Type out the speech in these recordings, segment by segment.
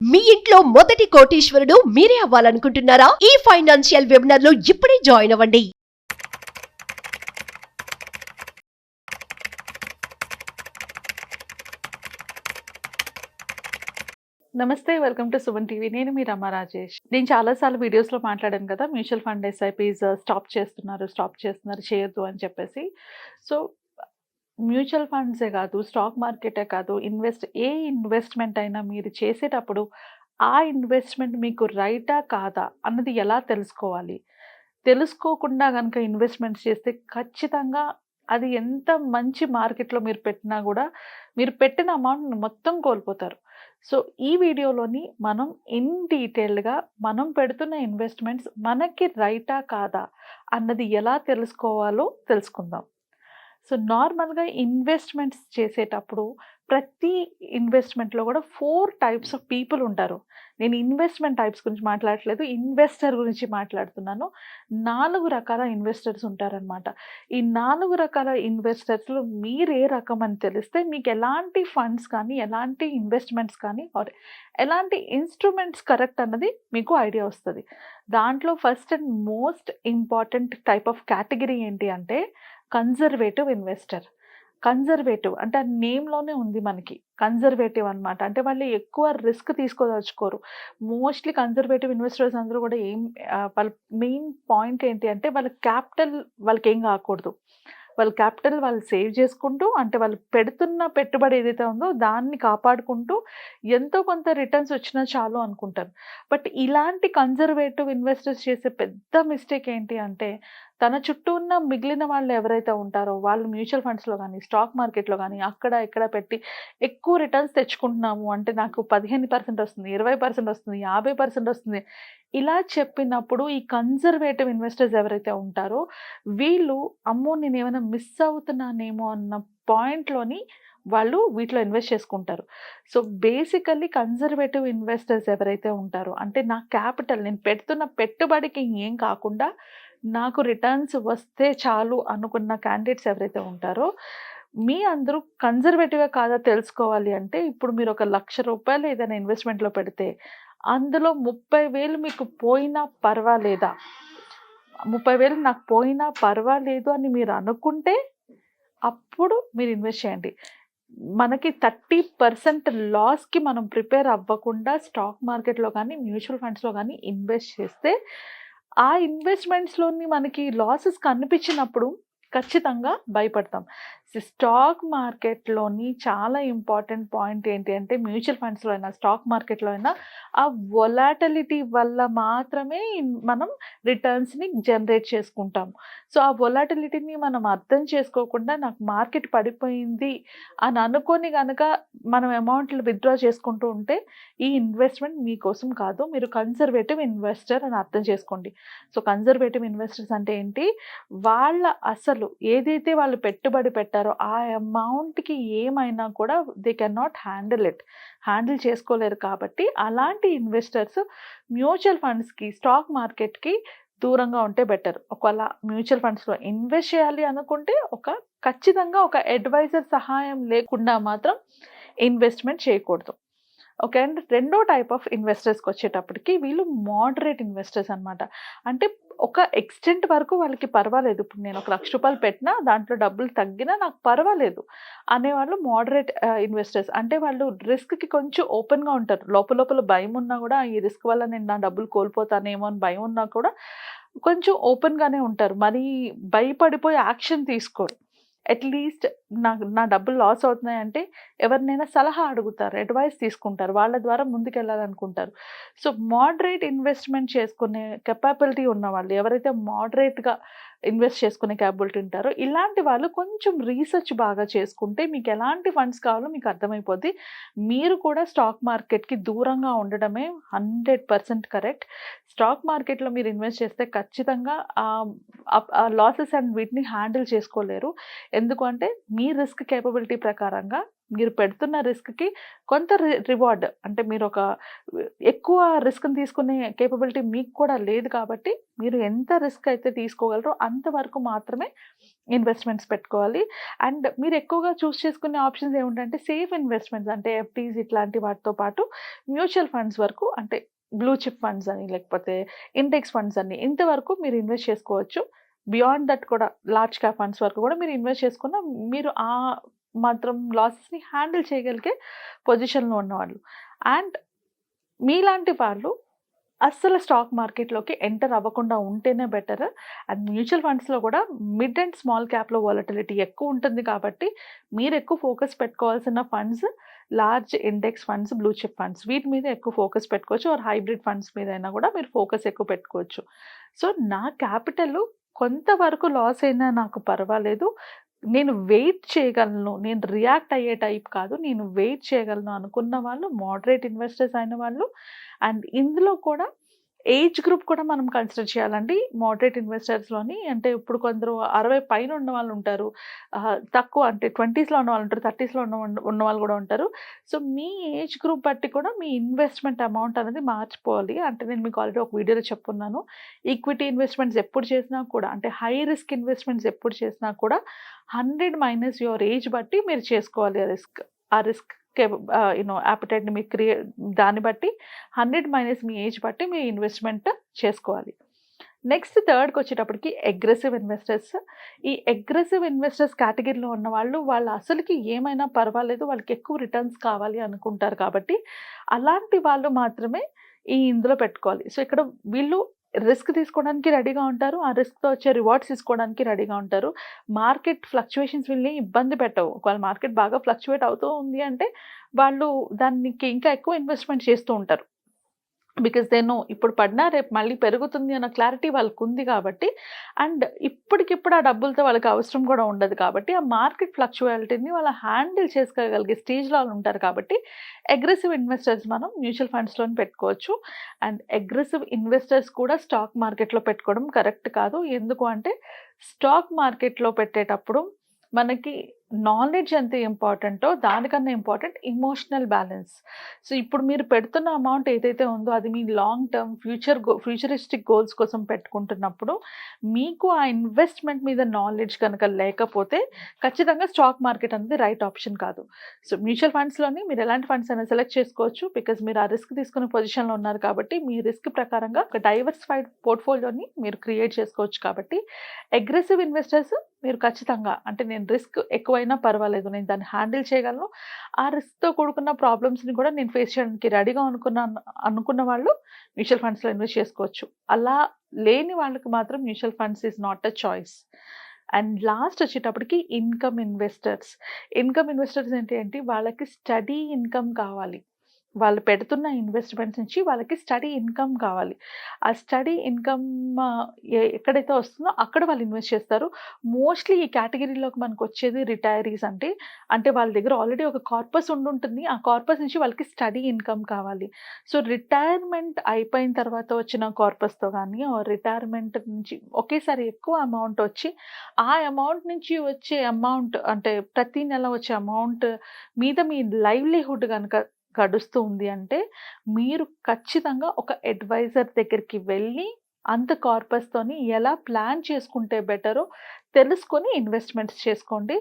మీ ఇంట్లో మొదటి కోటీశ్వరుడు మీరే అవ్వాలనుకుంటున్నారా? ఈ ఫైనాన్షియల్ వెబినార్ లో ఇప్పుడే జాయిన్ అవ్వండి. నమస్తే, వెల్కమ్ టు సుమన్ టీవీ. నేను మీ రమ రాజేష్. నేను చాలాసార్లు వీడియోస్లో మాట్లాడాను కదా, మ్యూచువల్ ఫండ్ ఎస్ఐపీస్ స్టాప్ చేస్తున్నారు, చేయొద్దు అని చెప్పేసి. సో మ్యూచువల్ ఫండ్సే కాదు, స్టాక్ మార్కెటే కాదు, ఏ ఇన్వెస్ట్మెంట్ అయినా మీరు చేసేటప్పుడు ఆ ఇన్వెస్ట్మెంట్ మీకు రైటా కాదా అన్నది ఎలా తెలుసుకోవాలి? తెలుసుకోకుండా గనుక ఇన్వెస్ట్మెంట్స్ చేస్తే ఖచ్చితంగా అది ఎంత మంచి మార్కెట్‌లో మీరు పెట్టినా గూడా, మీరు పెట్టిన అమౌంట్ మొత్తం కోల్పోతారు. సో, ఈ వీడియోలోని మనం ఇన్ డీటెయిల్డ్‌గా మనం పెడుతున్న ఇన్వెస్ట్మెంట్స్ మనకి రైటా కాదా అన్నది ఎలా తెలుసుకోవాలో తెలుసుకుందాం. సో, నార్మల్‌గా ఇన్వెస్ట్మెంట్స్ చేసేటప్పుడు ప్రతి ఇన్వెస్ట్మెంట్‌లో కూడా 4 టైప్స్ ఆఫ్ పీపుల్ ఉంటారు. నేను ఇన్వెస్ట్మెంట్ టైప్స్ గురించి మాట్లాడట్లేదు. ఇన్వెస్టర్ గురించి మాట్లాడుతున్నాను. 4 రకాల ఇన్వెస్టర్స్ ఉంటారనమాట. ఈ 4 రకాల ఇన్వెస్టర్స్‌లో మీరు ఏ రకం అని తెలిస్తే మీకు ఎలాంటి ఫండ్స్ కానీ, ఎలాంటి ఇన్వెస్ట్మెంట్స్ కానీ ఆర్ ఎలాంటి ఇన్‌స్ట్రుమెంట్స్ కరెక్ట్ అన్నది మీకు ఐడియా వస్తది. దాంట్లో first and most important type of category ఏంటి అంటే కన్జర్వేటివ్ ఇన్వెస్టర్. కన్జర్వేటివ్ అంటే ఆ నేమ్‌లోనే ఉంది మనకి. కన్జర్వేటివ్ అనమాట. అంటే వాళ్ళు ఎక్కువ రిస్క్ తీసుకోదలుచుకోరు. మోస్ట్‌లీ కన్జర్వేటివ్ ఇన్వెస్టర్స్ అందరూ కూడా వాళ్ళ మెయిన్ పాయింట్ ఏంటి అంటే వాళ్ళ క్యాపిటల్ వాళ్ళకేం కాకూడదు. వాళ్ళ క్యాపిటల్ వాళ్ళు సేవ్ చేసుకుంటూ, అంటే వాళ్ళు పెడుతున్న పెట్టుబడి ఏదైతే ఉందో దాన్ని కాపాడుకుంటూ ఎంతో కొంత రిటర్న్స్ వచ్చినా చాలు అనుకుంటారు. బట్ ఇలాంటి కన్జర్వేటివ్ ఇన్వెస్టర్స్ చేసే పెద్ద మిస్టేక్ ఏంటి అంటే తన చుట్టూ ఉన్న మిగిలిన వాళ్ళు ఎవరైతే ఉంటారో వాళ్ళు మ్యూచువల్ ఫండ్స్‌లో గానీ, స్టాక్ మార్కెట్‌లో గానీ అక్కడ ఇక్కడ పెట్టి ఎక్కువ రిటర్న్స్ తెచ్చుకుంటున్నాము అంటే నాకు 15% వస్తుంది, 20% వస్తుంది, 50% వస్తుంది. ఇలా చెప్పినప్పుడు ఈ కన్జర్వేటివ్ ఇన్వెస్టర్స్ ఎవరైతే ఉంటారో వీళ్ళు అమ్మో! నేనేమైనా మిస్ అవుతున్నానేమో అన్న పాయింట్‌లోని వాళ్ళు వీటిలో ఇన్వెస్ట్ చేసుకుంటారు. సో, బేసికల్లీ కన్జర్వేటివ్ ఇన్వెస్టర్స్ ఎవరైతే ఉంటారో అంటే నా క్యాపిటల్ నేను పెడుతున్న పెట్టుబడికి ఏం కాకుండా నాకు రిటర్న్స్ వస్తే చాలు అనుకున్న క్యాండిడేట్స్ ఎవరైతే ఉంటారో మీ అందరూ కన్జర్వేటివా కాదా తెలుసుకోవాలి అంటే ఇప్పుడు మీరు ఒక రూ. 1,00,000 ఏదైనా ఇన్వెస్ట్‌మెంట్‌లో పెడితే అందులో 30,000 మీకు పోయినా పర్వాలేదా? 30,000 నాకు పోయినా పర్వాలేదు అని మీరు అనుకుంటే అప్పుడు మీరు ఇన్వెస్ట్ చేయండి. మనకి 30% లాస్‌కి మనం ప్రిపేర్ అవ్వకుండా స్టాక్ మార్కెట్‌లో గానీ, మ్యూచువల్ ఫండ్స్‌లో గానీ ఇన్వెస్ట్ చేస్తే ఆ ఇన్వెస్ట్‌మెంట్స్‌లోని మనకి లాసెస్ కనిపించినప్పుడు ఖచ్చితంగా భయపడతాం. స్టాక్ మార్కెట్‌లోని చాలా ఇంపార్టెంట్ పాయింట్ ఏంటి అంటే మ్యూచువల్ ఫండ్స్‌లో అయినా, స్టాక్ మార్కెట్‌లో అయినా ఆ వొలాటిలిటీ వల్ల మాత్రమే మనం రిటర్న్స్‌ని జనరేట్ చేసుకుంటాం. సో, ఆ వొలాటిలిటీని మనం అర్థం చేసుకోకుండా నాకు మార్కెట్ పడిపోయింది అని అనుకోని గనక మనం అమౌంట్లు విత్‌డ్రా చేసుకుంటూ ఉంటే ఈ ఇన్వెస్ట్‌మెంట్ మీకోసం కాదు. మీరు కన్జర్వేటివ్ ఇన్వెస్టర్ అని అర్థం చేసుకోండి. సో, కన్జర్వేటివ్ ఇన్వెస్టర్స్ అంటే ఏంటి? వాళ్ళ అసలు ఏదైతే వాళ్ళు పెట్టుబడి పెట్టారో ఆ అమౌంట్‌కి ఏమైనా కూడా దే కెన్ నాట్ హ్యాండిల్ చేసుకోలేరు కాబట్టి అలాంటి ఇన్వెస్టర్స్ మ్యూచువల్ ఫండ్స్‌కి, స్టాక్ మార్కెట్‌కి దూరంగా ఉంటే బెటర్. ఒకవేళ మ్యూచువల్ ఫండ్స్‌లో ఇన్వెస్ట్ చేయాలి అనుకుంటే ఖచ్చితంగా ఒక అడ్వైజర్ సహాయం లేకుండా మాత్రం ఇన్వెస్ట్‌మెంట్ చేయకూడదు. ఓకే. అండ్ రెండో టైప్ ఆఫ్ ఇన్వెస్టర్స్‌కొచ్చేటప్పటికి వీళ్ళు మోడరేట్ ఇన్వెస్టర్స్ అనమాట. అంటే ఒక ఎక్స్‌టెంట్ వరకు వాళ్ళకి పర్వాలేదు. ఇప్పుడు నేను ఒక రూ. 1,00,000 పెట్టినా దాంట్లో డబ్బులు తగ్గినా నాకు పర్వాలేదు అనేవాళ్ళు మోడరేట్ ఇన్వెస్టర్స్. అంటే వాళ్ళు రిస్క్‌కి కొంచెం ఓపెన్‌గా ఉంటారు. లోపల భయమున్నా గూడా ఈ రిస్క్ వల్ల నేను నా డబ్బులు కోల్పోతానేమో అని భయం ఉన్నా కూడా కొంచెం ఓపెన్‌గానే ఉంటారు. మరీ భయపడిపోయి యాక్షన్ తీసుకోరు. అట్‌లీస్ట్ నా డబ్బులు లాస్ అవుతున్నాయంటే ఎవరినైనా సలహా అడుగుతారు. అడ్వైస్ తీసుకుంటారు. వాళ్ళ ద్వారా ముందుకెళ్ళాలనుకుంటారు. సో, మోడరేట్ ఇన్వెస్ట్‌మెంట్ చేసుకునే కేపబిలిటీ ఉన్నవాళ్ళు ఎవరైతే మోడరేట్‌గా ఇన్వెస్ట్ చేసుకునే కేపబిలిటీ ఉంటారో ఇలాంటి వాళ్ళు కొంచెం రీసెర్చ్ బాగా చేసుకుంటే మీకు ఎలాంటి ఫండ్స్ కావాలో మీకు అర్థమైపోద్ది. మీరు కూడా స్టాక్ మార్కెట్‌కి దూరంగా ఉండడమే 100% కరెక్ట్. స్టాక్ మార్కెట్‌లో మీరు ఇన్వెస్ట్ చేస్తే ఖచ్చితంగా ఆ లాసెస్ అండ్ వీటిని హ్యాండిల్ చేసుకోలేరు. ఎందుకు అంటే మీ రిస్క్ కేపబిలిటీ ప్రకారంగా మీరు పెడుతున్న రిస్క్‌కి కొంత రివార్డ్ అంటే మీరు ఒక ఎక్కువ రిస్క్‌ని తీసుకునే కేపబిలిటీ మీకు కూడా లేదు కాబట్టి, మీరు ఎంత రిస్క్ అయితే తీసుకోగలరో అంతవరకు మాత్రమే ఇన్వెస్ట్‌మెంట్స్ పెట్టుకోవాలి. అండ్ మీరు ఎక్కువగా చూస్ చేసుకునే ఆప్షన్స్ ఏమిటంటే సేఫ్ ఇన్వెస్ట్‌మెంట్స్ అంటే ఎఫ్‌డీస్ ఇట్లాంటి వాటితో పాటు మ్యూచువల్ ఫండ్స్ వరకు అంటే బ్లూ చిప్ ఫండ్స్ అని లేకపోతే ఇండెక్స్ ఫండ్స్ అని ఇంతవరకు మీరు ఇన్వెస్ట్ చేసుకోవచ్చు. బియాండ్ దట్ కూడా లార్జ్ క్యాప్ ఫండ్స్ వరకు కూడా మీరు ఇన్వెస్ట్ చేసుకున్న మీరు మాత్రం లాసెస్‌ని హ్యాండిల్ చేయగలిగే పొజిషన్‌లో ఉన్నవాళ్ళు. అండ్ మీలాంటి వాళ్ళు అస్సలు స్టాక్ మార్కెట్‌లోకి ఎంటర్ అవ్వకుండా ఉంటేనే బెటర్. అండ్ మ్యూచువల్ ఫండ్స్‌లో కూడా మిడ్ అండ్ స్మాల్ క్యాప్‌లో వాలటిలిటీ ఎక్కువ ఉంటుంది కాబట్టి, మీరు ఎక్కువ ఫోకస్ పెట్టుకోవాల్సిన funds large index funds, blue chip funds వీటి మీద ఎక్కువ ఫోకస్ పెట్టుకోవచ్చు. ఆర్ హైబ్రిడ్ ఫండ్స్ మీదైనా కూడా మీరు ఫోకస్ ఎక్కువ పెట్టుకోవచ్చు. సో, నా క్యాపిటల్ కొంతవరకు లాస్ అయినా నాకు పర్వాలేదు. నేను వెయిట్ చేయగలను. నేను రియాక్ట్ అయ్యే టైప్ కాదు. నేను వెయిట్ చేయగలను అనుకున్న వాళ్ళు మోడరేట్ ఇన్వెస్టర్స్ అయిన వాళ్ళు అండ్ ఇందులో కూడా ఏజ్ గ్రూప్ కూడా మనం కన్సిడర్ చేయాలండి. మోడరేట్ ఇన్వెస్టర్స్‌లోని అంటే ఇప్పుడు కొందరు 60 పైన ఉన్న వాళ్ళు ఉంటారు. తక్కువ అంటే 20స్‌లో ఉన్న వాళ్ళు ఉంటారు. 30స్‌లో ఉన్న వాళ్ళు కూడా ఉంటారు. సో, మీ ఏజ్ గ్రూప్ బట్టి కూడా మీ ఇన్వెస్ట్‌మెంట్ అమౌంట్ అనేది మార్చుకోవాలి. అంటే నేను మీకు ఆల్రెడీ ఒక వీడియోలో చెప్పున్నాను. ఈక్విటీ ఇన్వెస్ట్‌మెంట్స్ ఎప్పుడు చేసినా కూడా అంటే హై రిస్క్ ఇన్వెస్ట్‌మెంట్స్ ఎప్పుడు చేసినా కూడా 100 మైనస్ యువర్ ఏజ్ బట్టి మీరు చేసుకోవాలి ఆ రిస్క్ యాపిటైట్‌ని మీరు దాన్ని బట్టి 100 మైనస్ మీ ఏజ్ బట్టి మీ ఇన్వెస్ట్‌మెంట్ చేసుకోవాలి. నెక్స్ట్ థర్డ్‌కొచ్చేటప్పటికి అగ్రెసివ్ ఇన్వెస్టర్స్. ఈ అగ్రెసివ్ ఇన్వెస్టర్స్ కేటగిరీలో ఉన్నవాళ్ళు వాళ్ళు అసలుకి ఏమైనా పర్వాలేదు వాళ్ళకి ఎక్కువ రిటర్న్స్ కావాలి అనుకుంటారు కాబట్టి, అలాంటి వాళ్ళు మాత్రమే ఇందులో పెట్టుకోవాలి. సో, ఇక్కడ వీళ్ళు రిస్క్ తీసుకోవడానికి రెడీగా ఉంటారు. ఆ రిస్క్‌తో వచ్చే రివార్డ్స్ తీసుకోవడానికి రెడీగా ఉంటారు. మార్కెట్ ఫ్లక్చుయేషన్స్ వీళ్ళని ఇబ్బంది పెట్టవు. ఒకవేళ మార్కెట్ బాగా ఫ్లక్చుయేట్ అవుతూ ఉంది అంటే, వాళ్ళు దానికి ఇంకా ఎక్కువ ఇన్వెస్ట్‌మెంట్ చేస్తూ ఉంటారు. బికాస్ దే నో ఇప్పుడు పడినా రేపు మళ్ళీ పెరుగుతుంది అన్న క్లారిటీ వాళ్ళకుంది కాబట్టి అండ్ ఇప్పటికిప్పుడు ఆ డబ్బులతో వాళ్ళకి అవసరం కూడా ఉండదు కాబట్టి ఆ మార్కెట్ ఫ్లక్చువాలిటీని వాళ్ళు హ్యాండిల్ చేసుకోగలిగే స్టేజ్లో వాళ్ళు ఉంటారు కాబట్టి అగ్రెసివ్ ఇన్వెస్టర్స్ మనం మ్యూచువల్ ఫండ్స్లోని పెట్టుకోవచ్చు. అండ్ అగ్రెసివ్ ఇన్వెస్టర్స్ కూడా స్టాక్ మార్కెట్లో పెట్టుకోవడం కరెక్ట్ కాదు. ఎందుకు అంటే స్టాక్ మార్కెట్లో పెట్టేటప్పుడు మనకి నాలెడ్జ్ ఎంత ఇంపార్టెంటో దానికన్నా ఇంపార్టెంట్ ఎమోషనల్ బ్యాలెన్స్. సో, ఇప్పుడు మీరు పెడుతున్న అమౌంట్ ఏదైతే ఉందో అది మీ లాంగ్ టర్మ్ ఫ్యూచరిస్టిక్ గోల్స్ కోసం పెట్టుకుంటున్నప్పుడు మీకు ఆ ఇన్వెస్ట్‌మెంట్ మీద నాలెడ్జ్ కనుక లేకపోతే ఖచ్చితంగా స్టాక్ మార్కెట్ అనేది రైట్ ఆప్షన్ కాదు. సో, మ్యూచువల్ ఫండ్స్‌లోని మీరు ఎలాంటి ఫండ్స్ అయినా సెలెక్ట్ చేసుకోవచ్చు. బికాజ్ మీరు ఆ రిస్క్ తీసుకునే పొజిషన్‌లో ఉన్నారు కాబట్టి మీ రిస్క్ ప్రకారంగా ఒక డైవర్సిఫైడ్ పోర్ట్‌ఫోలియోని మీరు క్రియేట్ చేసుకోవచ్చు కాబట్టి అగ్రెసివ్ ఇన్వెస్టర్స్ మీరు ఖచ్చితంగా అంటే నేను రిస్క్ ఎక్కువైనా పర్వాలేదు. నేను దాన్ని హ్యాండిల్ చేయగలను. ఆ రిస్క్‌తో కూడుకున్న ప్రాబ్లమ్స్‌ని కూడా నేను ఫేస్ చేయడానికి రెడీగా అనుకున్న వాళ్ళు మ్యూచువల్ ఫండ్స్‌లో ఇన్వెస్ట్ చేసుకోవచ్చు. అలా లేని వాళ్ళకి మాత్రం mutual funds is not a choice. And last వచ్చేటప్పటికి ఇన్‌కమ్ ఇన్వెస్టర్స్. ఇన్‌కమ్ ఇన్వెస్టర్స్ ఏంటి వాళ్ళకి స్టడీ ఇన్‌కమ్ కావాలి. వాళ్ళు పెడుతున్న ఇన్వెస్ట్‌మెంట్స్ నుంచి వాళ్ళకి స్టడీ ఇన్‌కమ్ కావాలి. ఆ స్టడీ ఇన్‌కమ్ ఎక్కడైతే వస్తుందో అక్కడ వాళ్ళు ఇన్వెస్ట్ చేస్తారు. మోస్ట్‌లీ ఈ కేటగిరీలోకి మనకొచ్చేది రిటైరీస్ అంటే వాళ్ళ దగ్గర ఆల్రెడీ ఒక కార్పస్ ఉండుంటుంది. ఆ కార్పస్ నుంచి వాళ్ళకి స్టడీ ఇన్‌కమ్ కావాలి. సో, రిటైర్మెంట్ అయిపోయిన తర్వాత వచ్చిన కార్పస్‌తో గానీ ఆర్ రిటైర్మెంట్ నుంచి ఒకేసారి ఎక్కువ అమౌంట్ వచ్చి, ఆ అమౌంట్ నుంచి వచ్చే అమౌంట్ అంటే ప్రతి నెల వచ్చే అమౌంట్ మీద మీ లైవ్లీహుడ్ గనక గడుస్తూ ఉంది అంటే, మీరు ఖచ్చితంగా ఒక అడ్వైజర్ దగ్గరికి వెళ్ళి, అంత కార్పస్‌తోని ఎలా ప్లాన్ చేసుకుంటే బెటరో తెలుసుకొని ఇన్వెస్ట్‌మెంట్స్ చేసుకోండి.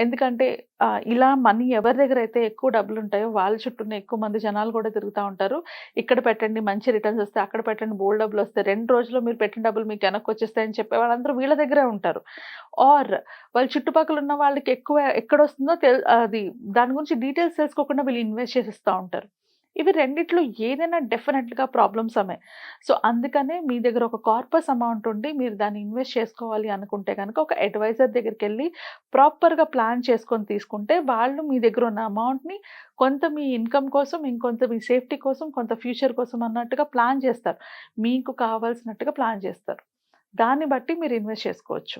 ఎందుకంటే ఇలా మనీ ఎవరి దగ్గరైతే ఎక్కువ డబ్బులుంటాయో వాళ్ళ చుట్టూనే ఎక్కువ మంది జనాలు కూడా తిరుగుతా ఉంటారు. ఇక్కడ పెట్టండి మంచి రిటర్న్స్ వస్తాయి, అక్కడ పెట్టండి బోలెడు డబ్బులొస్తాయి. 2 రోజుల్లో మీరు పెట్టిన డబ్బులు మీకు వెనక్కొచ్చేస్తాయని చెప్పే వాళ్ళందరూ వీళ్ళ దగ్గరే ఉంటారు. ఆర్ వాళ్ళ చుట్టుపక్కల ఉన్న వాళ్ళకి ఎక్కువ ఎక్కడొస్తుందో అది దాని గురించి డీటెయిల్స్ తెలుసుకోకుండా వీళ్ళు ఇన్వెస్ట్ చేసేస్తా ఉంటారు. ఇవి రెండిట్లో ఏదైనా డెఫినెట్‌గా ప్రాబ్లమ్సమే. సో, అందుకనే మీ దగ్గర ఒక కార్పస్ అమౌంట్ ఉండి మీరు దాన్ని ఇన్వెస్ట్ చేసుకోవాలి అనుకుంటే గనక ఒక అడ్వైజర్ దగ్గరికెళ్ళి ప్రాపర్‌గా ప్లాన్ చేసుకొని తీసుకుంటే వాళ్ళు మీ దగ్గర ఉన్న అమౌంట్‌ని కొంత మీ ఇన్‌కమ్ కోసం, ఇంకొంత మీ సేఫ్టీ కోసం, కొంత ఫ్యూచర్ కోసం అన్నట్టుగా ప్లాన్ చేస్తారు. మీకు కావాల్సినట్టుగా ప్లాన్ చేస్తారు. దాన్ని బట్టి మీరు ఇన్వెస్ట్ చేసుకోవచ్చు.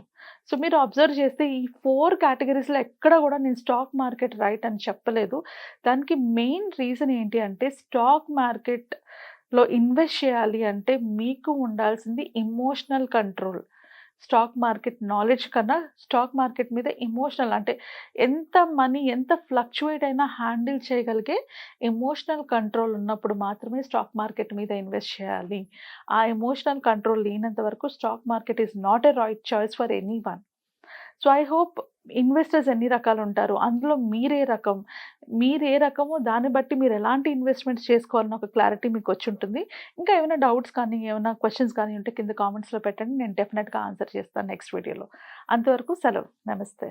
సో, మీరు అబ్జర్వ్ చేస్తే ఈ 4 కేటగరీస్‌లో ఎక్కడ కూడా నేను స్టాక్ మార్కెట్ రైట్ అని చెప్పలేదు. దానికి మెయిన్ రీజన్ ఏంటి అంటే స్టాక్ మార్కెట్‌లో ఇన్వెస్ట్ చేయాలి అంటే మీకు ఉండాల్సింది emotional control. Stock market knowledge కన్నా స్టాక్ మార్కెట్ మీద ఎమోషనల్ అంటే ఎంత మనీ ఎంత ఫ్లక్చుయేట్ అయినా హ్యాండిల్ చేయగలిగే ఎమోషనల్ కంట్రోల్ ఉన్నప్పుడు మాత్రమే స్టాక్ మార్కెట్ మీద ఇన్వెస్ట్ చేయాలి. ఆ ఎమోషనల్ కంట్రోల్ లేనంత వరకు stock market is not a right choice for anyone. So I hope investors ఎన్ని రకాలు ఉంటారు, అందులో మీరే రకమో దాన్ని బట్టి మీరు ఎలాంటి ఇన్వెస్ట్మెంట్స్ చేసుకోవాలన్న ఒక క్లారిటీ మీకు వచ్చి ఉంటుంది. ఇంకా ఏమైనా డౌట్స్ కానీ ఏమైనా క్వశ్చన్స్ కానీ ఉంటే కింద కామెంట్స్లో పెట్టండి, నేను డెఫినెట్గా ఆన్సర్ చేస్తాను నెక్స్ట్ వీడియోలో. అంతవరకు సెలవు, నమస్తే.